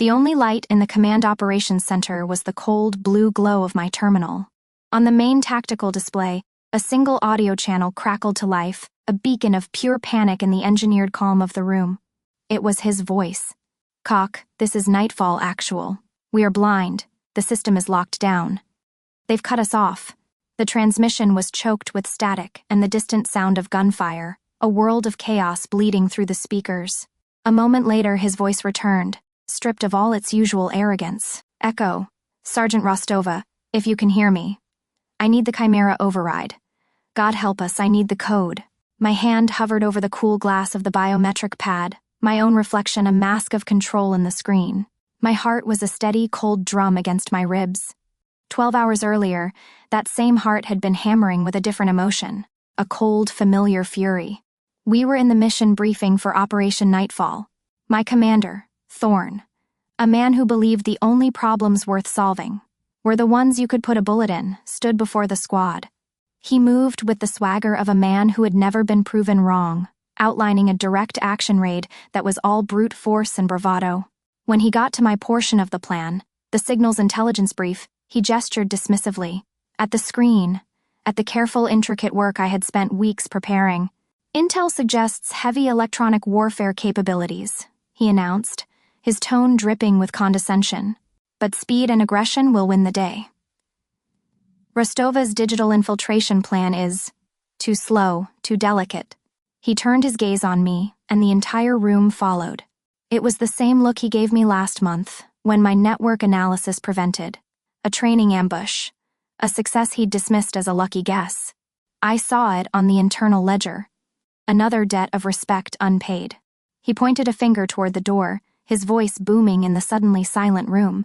The only light in the Command Operations Center was the cold blue glow of my terminal. On the main tactical display, a single audio channel crackled to life, a beacon of pure panic in the engineered calm of the room. It was his voice. "Cock, this is Nightfall Actual. We are blind. The system is locked down. They've cut us off." The transmission was choked with static and the distant sound of gunfire, a world of chaos bleeding through the speakers. A moment later, his voice returned, stripped of all its usual arrogance. "Echo, Sergeant Rostova, if you can hear me. I need the Chimera override. God help us, I need the code." My hand hovered over the cool glass of the biometric pad, my own reflection a mask of control in the screen. My heart was a steady, cold drum against my ribs. 12 hours earlier, that same heart had been hammering with a different emotion, a cold, familiar fury. We were in the mission briefing for Operation Nightfall. My commander, Thorn, a man who believed the only problems worth solving were the ones you could put a bullet in, stood before the squad. He moved with the swagger of a man who had never been proven wrong, outlining a direct action raid that was all brute force and bravado. When he got to my portion of the plan, the signals intelligence brief, he gestured dismissively. At the screen, at the careful, intricate work I had spent weeks preparing. "Intel suggests heavy electronic warfare capabilities," he announced, his tone dripping with condescension. "But speed and aggression will win the day. Rostova's digital infiltration plan is too slow, too delicate." He turned his gaze on me, and the entire room followed. It was the same look he gave me last month, when my network analysis prevented a training ambush, a success he'd dismissed as a lucky guess. I saw it on the internal ledger. Another debt of respect unpaid. He pointed a finger toward the door, his voice booming in the suddenly silent room.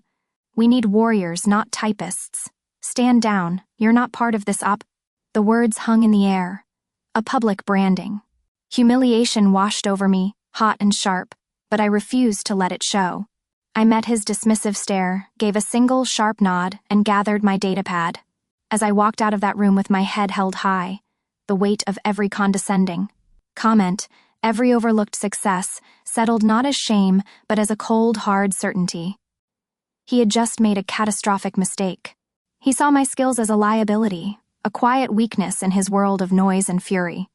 "We need warriors, not typists. Stand down, you're not part of this op—" The words hung in the air. A public branding. Humiliation washed over me, hot and sharp, but I refused to let it show. I met his dismissive stare, gave a single sharp nod, and gathered my datapad. As I walked out of that room with my head held high, the weight of every condescending comment, every overlooked success, settled not as shame, but as a cold, hard certainty. He had just made a catastrophic mistake. He saw my skills as a liability, a quiet weakness in his world of noise and fury.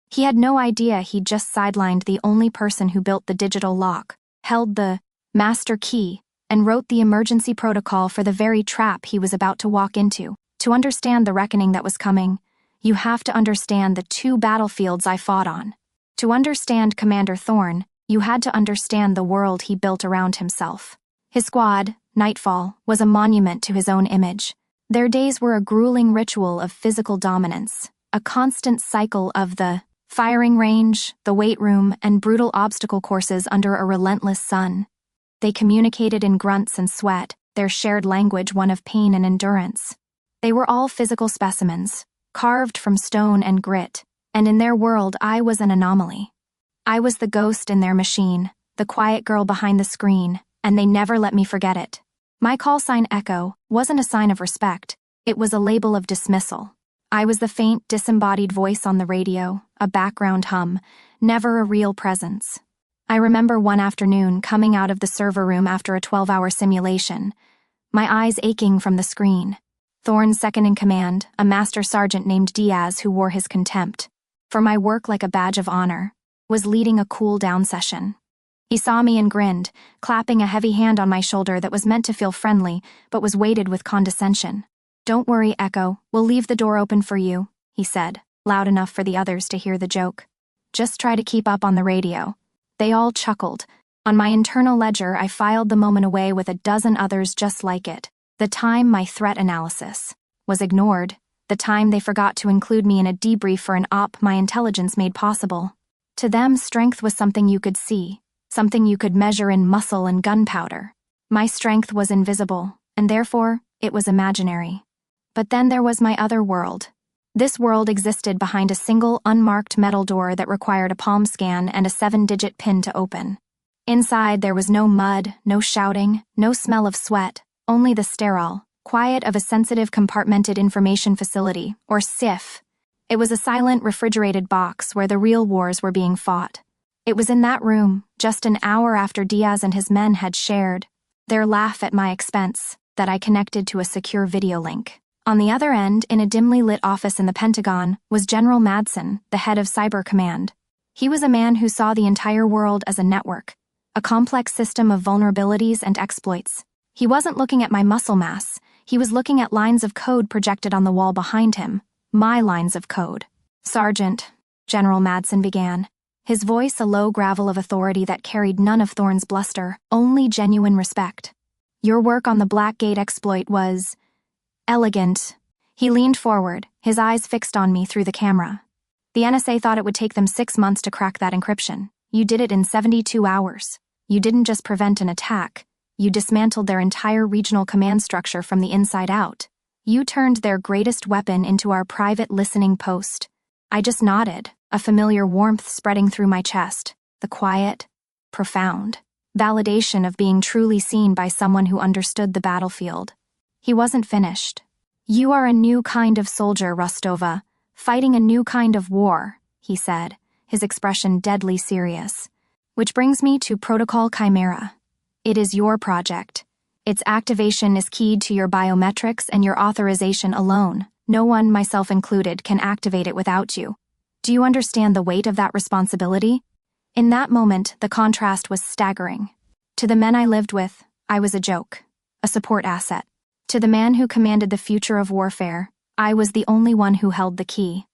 He had no idea he'd just sidelined the only person who built the digital lock, held the master key, and wrote the emergency protocol for the very trap he was about to walk into. To understand the reckoning that was coming, you have to understand the two battlefields I fought on. To understand Commander Thorn, you had to understand the world he built around himself. His squad, Nightfall, was a monument to his own image. Their days were a grueling ritual of physical dominance, a constant cycle of the firing range, the weight room, and brutal obstacle courses under a relentless sun. They communicated in grunts and sweat, their shared language one of pain and endurance. They were all physical specimens, carved from stone and grit, and in their world I was an anomaly. I was the ghost in their machine, the quiet girl behind the screen, and they never let me forget it. My call sign Echo wasn't a sign of respect, it was a label of dismissal. I was the faint, disembodied voice on the radio, a background hum, never a real presence. I remember one afternoon coming out of the server room after a 12-hour simulation, my eyes aching from the screen. Thorn's second-in-command, a master sergeant named Diaz who wore his contempt for my work like a badge of honor, was leading a cool-down session. He saw me and grinned, clapping a heavy hand on my shoulder that was meant to feel friendly, but was weighted with condescension. "Don't worry, Echo, we'll leave the door open for you," he said, loud enough for the others to hear the joke. "Just try to keep up on the radio." They all chuckled. On my internal ledger, I filed the moment away with a dozen others just like it. The time my threat analysis was ignored, the time they forgot to include me in a debrief for an op my intelligence made possible. To them, strength was something you could see, something you could measure in muscle and gunpowder. My strength was invisible, and therefore, it was imaginary. But then there was my other world. This world existed behind a single, unmarked metal door that required a palm scan and a 7-digit PIN to open. Inside, there was no mud, no shouting, no smell of sweat, only the sterile quiet of a sensitive compartmented information facility, or SIF. It was a silent, refrigerated box where the real wars were being fought. It was in that room, just an hour after Diaz and his men had shared their laugh at my expense, that I connected to a secure video link. On the other end, in a dimly lit office in the Pentagon, was General Madsen, the head of Cyber Command. He was a man who saw the entire world as a network, a complex system of vulnerabilities and exploits. He wasn't looking at my muscle mass, he was looking at lines of code projected on the wall behind him, my lines of code. "Sergeant," General Madsen began, his voice a low gravel of authority that carried none of Thorne's bluster, only genuine respect. "Your work on the Blackgate exploit was elegant." He leaned forward, his eyes fixed on me through the camera. "The NSA thought it would take them 6 months to crack that encryption. You did it in 72 hours. You didn't just prevent an attack, you dismantled their entire regional command structure from the inside out. You turned their greatest weapon into our private listening post." I just nodded, a familiar warmth spreading through my chest, the quiet, profound validation of being truly seen by someone who understood the battlefield. He wasn't finished. "You are a new kind of soldier, Rostova, fighting a new kind of war," he said, his expression deadly serious. "Which brings me to Protocol Chimera. It is your project. Its activation is keyed to your biometrics and your authorization alone. No one, myself included, can activate it without you. Do you understand the weight of that responsibility?" In that moment, the contrast was staggering. To the men I lived with, I was a joke, a support asset. To the man who commanded the future of warfare, I was the only one who held the key.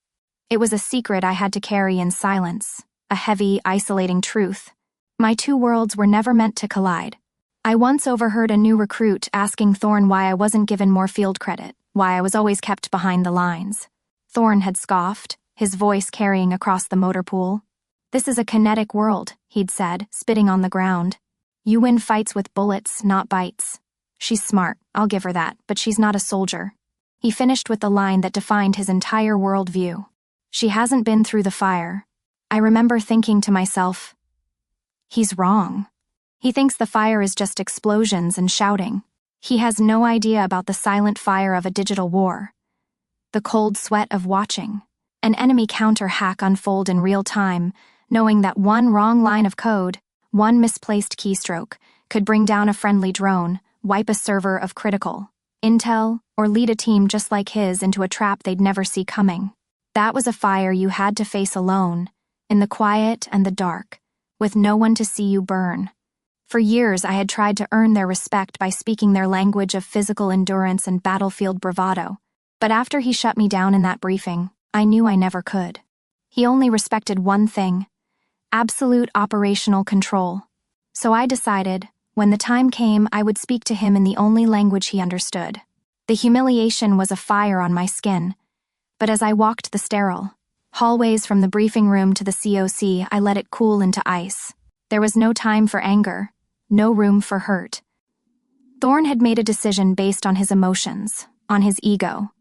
It was a secret I had to carry in silence, a heavy, isolating truth. My two worlds were never meant to collide. I once overheard a new recruit asking Thorne why I wasn't given more field credit, why I was always kept behind the lines. Thorne had scoffed, his voice carrying across the motor pool. "This is a kinetic world," he'd said, spitting on the ground. "You win fights with bullets, not bytes. She's smart, I'll give her that, but she's not a soldier." He finished with the line that defined his entire worldview. "She hasn't been through the fire." I remember thinking to myself, he's wrong. He thinks the fire is just explosions and shouting. He has no idea about the silent fire of a digital war. The cold sweat of watching an enemy counter-hack unfold in real time, knowing that one wrong line of code, one misplaced keystroke, could bring down a friendly drone, wipe a server of critical intel, or lead a team just like his into a trap they'd never see coming. That was a fire you had to face alone, in the quiet and the dark, with no one to see you burn. For years I had tried to earn their respect by speaking their language of physical endurance and battlefield bravado, but after he shut me down in that briefing, I knew I never could. He only respected one thing: absolute operational control. So I decided, when the time came, I would speak to him in the only language he understood. The humiliation was a fire on my skin, but as I walked the sterile hallways from the briefing room to the COC, I let it cool into ice. There was no time for anger, no room for hurt. Thorne had made a decision based on his emotions, on his ego.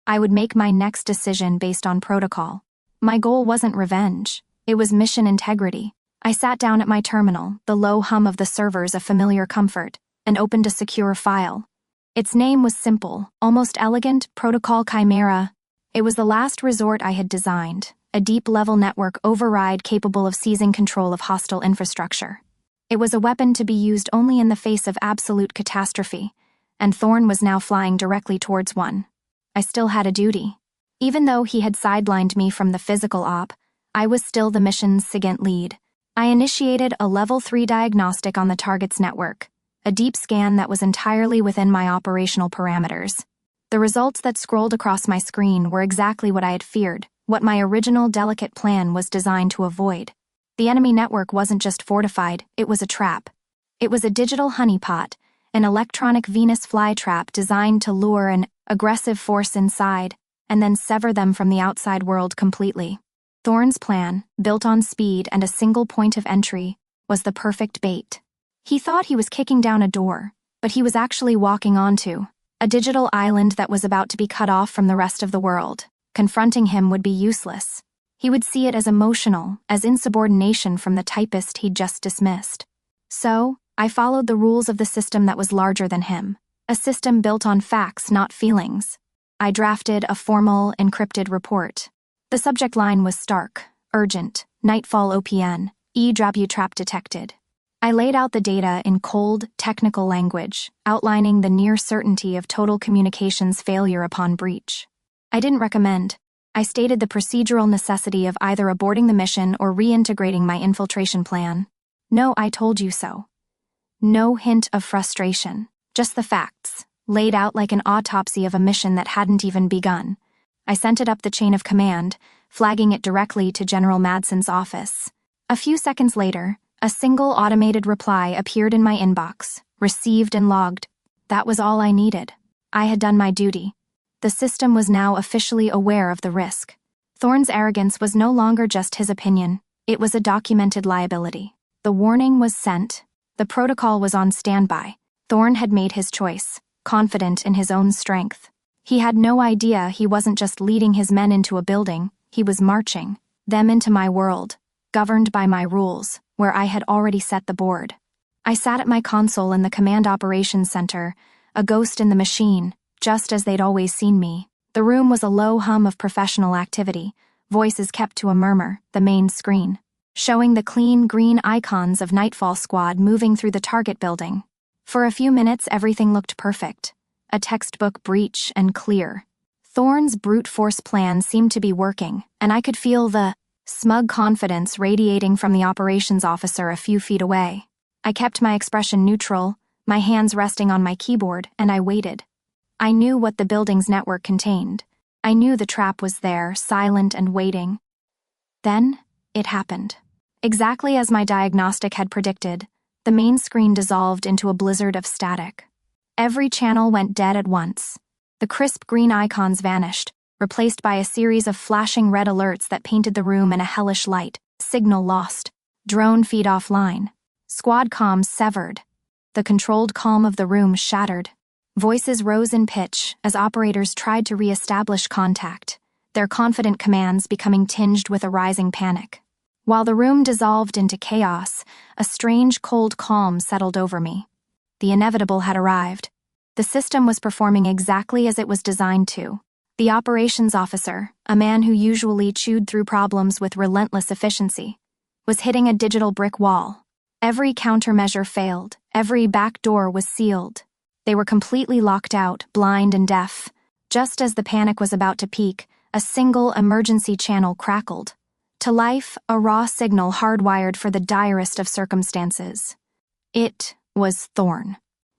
I would make my next decision based on protocol. My goal wasn't revenge, it was mission integrity. I sat down at my terminal, the low hum of the servers a familiar comfort, and opened a secure file. Its name was simple, almost elegant: Protocol Chimera. It was the last resort I had designed, a deep-level network override capable of seizing control of hostile infrastructure. It was a weapon to be used only in the face of absolute catastrophe, and Thorne was now flying directly towards one. I still had a duty. Even though he had sidelined me from the physical op, I was still the mission's SIGINT lead. I initiated a Level 3 diagnostic on the target's network, a deep scan that was entirely within my operational parameters. The results that scrolled across my screen were exactly what I had feared, what my original delicate plan was designed to avoid. The enemy network wasn't just fortified, it was a trap. It was a digital honeypot, an electronic Venus flytrap designed to lure an aggressive force inside, and then sever them from the outside world completely. Thorne's plan, built on speed and a single point of entry, was the perfect bait. He thought he was kicking down a door, but he was actually walking onto a digital island that was about to be cut off from the rest of the world. Confronting him would be useless. He would see it as emotional, as insubordination from the typist he'd just dismissed. So, I followed the rules of the system that was larger than him, a system built on facts, not feelings. I drafted a formal, encrypted report. The subject line was stark, urgent, nightfall OPN, E-trap detected. I laid out the data in cold, technical language, outlining the near certainty of total communications failure upon breach. I didn't recommend. I stated the procedural necessity of either aborting the mission or reintegrating my infiltration plan. No, I told you so. No hint of frustration, just the facts, laid out like an autopsy of a mission that hadn't even begun. I sent it up the chain of command, flagging it directly to General Madsen's office. A few seconds later, a single automated reply appeared in my inbox, received and logged. That was all I needed. I had done my duty. The system was now officially aware of the risk. Thorne's arrogance was no longer just his opinion, it was a documented liability. The warning was sent. The protocol was on standby. Thorne had made his choice, confident in his own strength. He had no idea he wasn't just leading his men into a building, he was marching them into my world, governed by my rules, where I had already set the board. I sat at my console in the Command Operations Center, a ghost in the machine, just as they'd always seen me. The room was a low hum of professional activity, voices kept to a murmur, the main screen, showing the clean green icons of Nightfall Squad moving through the target building. For a few minutes everything looked perfect, a textbook breach and clear. Thorne's brute force plan seemed to be working, and I could feel the smug confidence radiating from the operations officer a few feet away. I kept my expression neutral, my hands resting on my keyboard, and I waited. I knew what the building's network contained. I knew the trap was there, silent and waiting. Then, it happened. Exactly as my diagnostic had predicted, the main screen dissolved into a blizzard of static. Every channel went dead at once. The crisp green icons vanished, replaced by a series of flashing red alerts that painted the room in a hellish light. Signal lost. Drone feed offline. Squad comms severed. The controlled calm of the room shattered. Voices rose in pitch as operators tried to re-establish contact, their confident commands becoming tinged with a rising panic. While the room dissolved into chaos, a strange cold calm settled over me. The inevitable had arrived. The system was performing exactly as it was designed to. The operations officer, a man who usually chewed through problems with relentless efficiency, was hitting a digital brick wall. Every countermeasure failed, every back door was sealed. They were completely locked out, blind and deaf. Just as the panic was about to peak, a single emergency channel crackled. To life, a raw signal hardwired for the direst of circumstances. It was Thorne.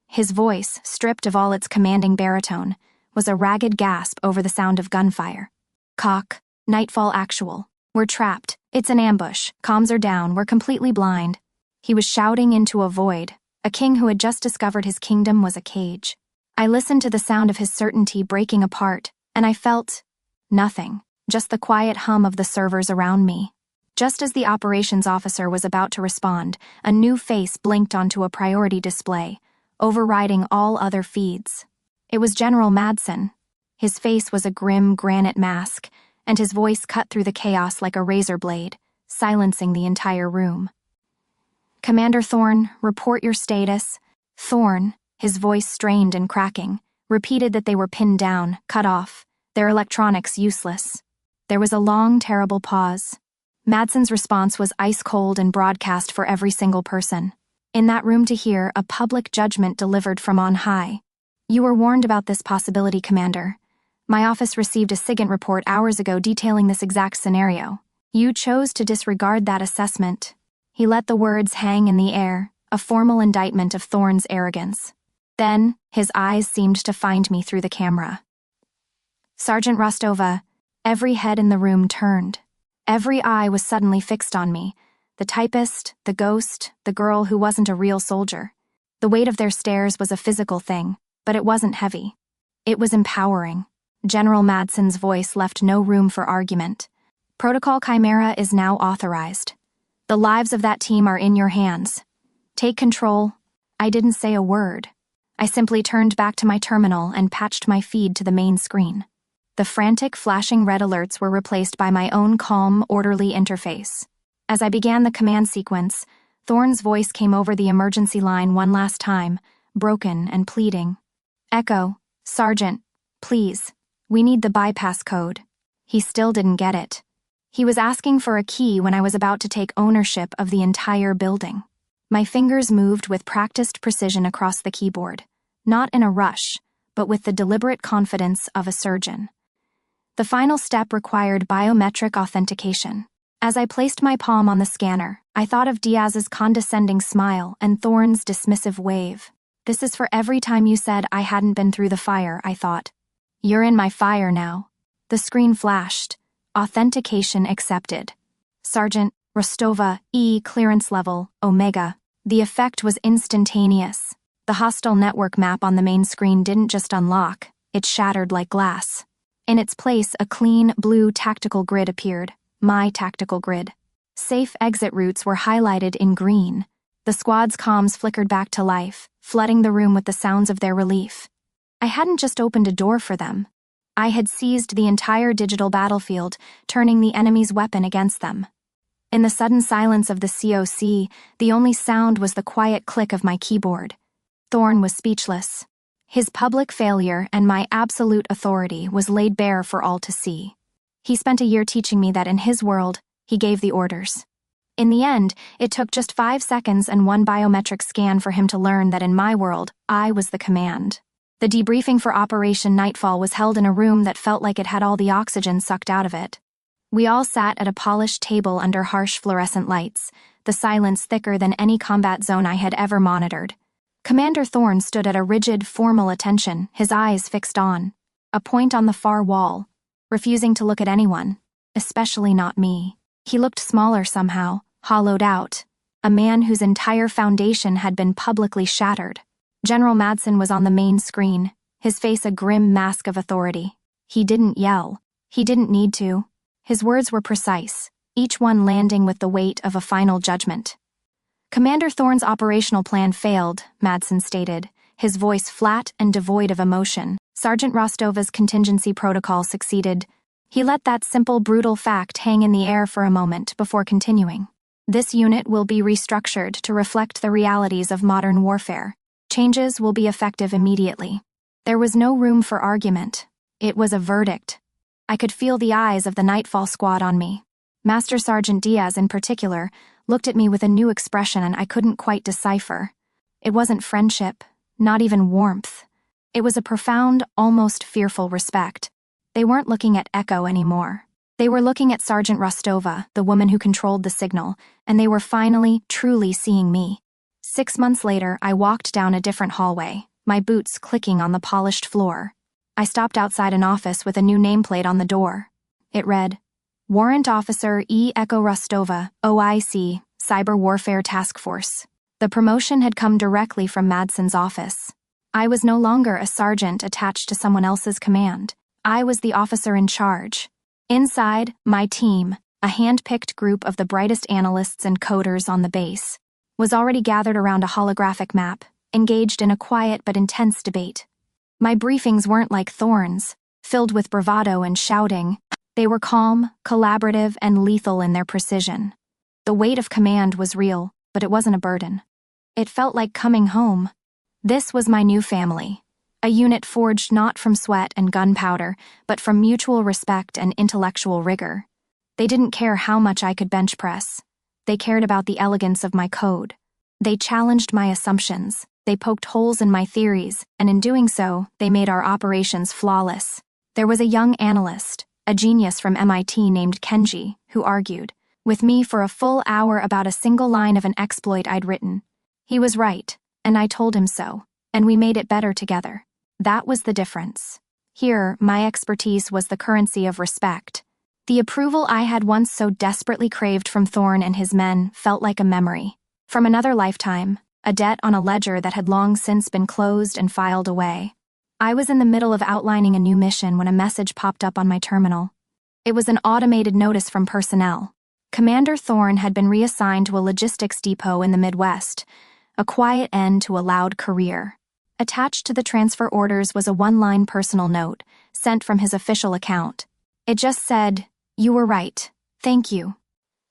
His voice, stripped of all its commanding baritone, was a ragged gasp over the sound of gunfire. Cock, Nightfall Actual. We're trapped. It's an ambush. Comms are down. We're completely blind. He was shouting into a void. A king who had just discovered his kingdom was a cage. I listened to the sound of his certainty breaking apart, and I felt nothing, just the quiet hum of the servers around me. Just as the operations officer was about to respond, a new face blinked onto a priority display, overriding all other feeds. It was General Madsen. His face was a grim granite mask, and his voice cut through the chaos like a razor blade, silencing the entire room. Commander Thorne, report your status. Thorne, his voice strained and cracking, repeated that they were pinned down, cut off, their electronics useless. There was a long, terrible pause. Madsen's response was ice-cold and broadcast for every single person. In that room to hear, a public judgment delivered from on high. You were warned about this possibility, Commander. My office received a SIGINT report hours ago detailing this exact scenario. You chose to disregard that assessment. He let the words hang in the air, a formal indictment of Thorne's arrogance. Then, his eyes seemed to find me through the camera. Sergeant Rostova, every head in the room turned. Every eye was suddenly fixed on me. The typist, the ghost, the girl who wasn't a real soldier. The weight of their stares was a physical thing, but it wasn't heavy. It was empowering. General Madsen's voice left no room for argument. Protocol Chimera is now authorized. The lives of that team are in your hands. Take control. I didn't say a word. I simply turned back to my terminal and patched my feed to the main screen. The frantic, flashing red alerts were replaced by my own calm, orderly interface. As I began the command sequence, Thorne's voice came over the emergency line one last time, broken and pleading. Echo, Sergeant, please, we need the bypass code. He still didn't get it. He was asking for a key when I was about to take ownership of the entire building. My fingers moved with practiced precision across the keyboard, not in a rush, but with the deliberate confidence of a surgeon. The final step required biometric authentication. As I placed my palm on the scanner, I thought of Diaz's condescending smile and Thorne's dismissive wave. This is for every time you said I hadn't been through the fire, I thought. You're in my fire now. The screen flashed. Authentication accepted. Sergeant Rostova, E clearance level, Omega. The effect was instantaneous. The hostile network map on the main screen didn't just unlock, it shattered like glass. In its place, a clean, blue tactical grid appeared. My tactical grid. Safe exit routes were highlighted in green. The squad's comms flickered back to life, flooding the room with the sounds of their relief. I hadn't just opened a door for them. I had seized the entire digital battlefield, turning the enemy's weapon against them. In the sudden silence of the COC, the only sound was the quiet click of my keyboard. Thorne was speechless. His public failure and my absolute authority was laid bare for all to see. He spent a year teaching me that in his world, he gave the orders. In the end, it took just 5 seconds and 1 biometric scan for him to learn that in my world, I was the command. The debriefing for Operation Nightfall was held in a room that felt like it had all the oxygen sucked out of it. We all sat at a polished table under harsh fluorescent lights, the silence thicker than any combat zone I had ever monitored. Commander Thorne stood at a rigid, formal attention, his eyes fixed on a point on the far wall, refusing to look at anyone, especially not me. He looked smaller somehow, hollowed out, a man whose entire foundation had been publicly shattered. General Madsen was on the main screen, his face a grim mask of authority. He didn't yell. He didn't need to. His words were precise, each one landing with the weight of a final judgment. Commander Thorne's operational plan failed, Madsen stated, his voice flat and devoid of emotion. Sergeant Rostova's contingency protocol succeeded. He let that simple, brutal fact hang in the air for a moment before continuing. This unit will be restructured to reflect the realities of modern warfare. Changes will be effective immediately. There was no room for argument. It was a verdict. I could feel the eyes of the Nightfall squad on me. Master Sergeant Diaz, in particular, looked at me with a new expression and I couldn't quite decipher. It wasn't friendship, not even warmth. It was a profound, almost fearful respect. They weren't looking at Echo anymore. They were looking at Sergeant Rostova, the woman who controlled the signal, and they were finally, truly seeing me. 6 months later, I walked down a different hallway, my boots clicking on the polished floor. I stopped outside an office with a new nameplate on the door. It read, Warrant Officer E. Echo Rostova, OIC, Cyber Warfare Task Force. The promotion had come directly from Madsen's office. I was no longer a sergeant attached to someone else's command. I was the officer in charge. Inside, my team, a hand-picked group of the brightest analysts and coders on the base, was already gathered around a holographic map, engaged in a quiet but intense debate. My briefings weren't like Thorne's, filled with bravado and shouting. They were calm, collaborative, and lethal in their precision. The weight of command was real, but it wasn't a burden. It felt like coming home. This was my new family, a unit forged not from sweat and gunpowder, but from mutual respect and intellectual rigor. They didn't care how much I could bench press. They cared about the elegance of my code. They challenged my assumptions. They poked holes in my theories, and in doing so, they made our operations flawless. There was a young analyst, a genius from MIT named Kenji, who argued with me for a full hour about a single line of an exploit I'd written. He was right, and I told him so, and we made it better together. That was the difference. Here, my expertise was the currency of respect. The approval I had once so desperately craved from Thorne and his men felt like a memory. From another lifetime, a debt on a ledger that had long since been closed and filed away. I was in the middle of outlining a new mission when a message popped up on my terminal. It was an automated notice from personnel. Commander Thorne had been reassigned to a logistics depot in the Midwest, a quiet end to a loud career. Attached to the transfer orders was a one-line personal note, sent from his official account. It just said, "You were right. Thank you."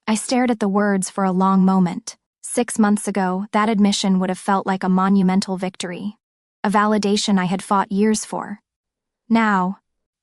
I stared at the words for a long moment. 6 months ago, that admission would have felt like a monumental victory, a validation I had fought years for. Now,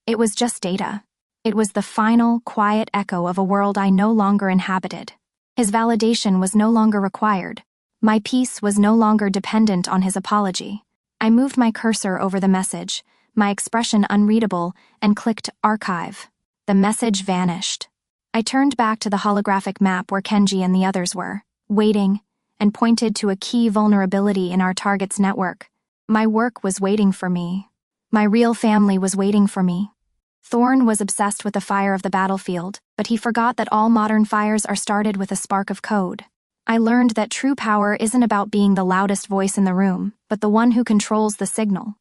it was just data. It was the final, quiet echo of a world I no longer inhabited. His validation was no longer required. My peace was no longer dependent on his apology. I moved my cursor over the message, my expression unreadable, and clicked Archive. The message vanished. I turned back to the holographic map where Kenji and the others were, waiting, and pointed to a key vulnerability in our target's network. My work was waiting for me. My real family was waiting for me. Thorn was obsessed with the fire of the battlefield, but he forgot that all modern fires are started with a spark of code. I learned that true power isn't about being the loudest voice in the room, but the one who controls the signal.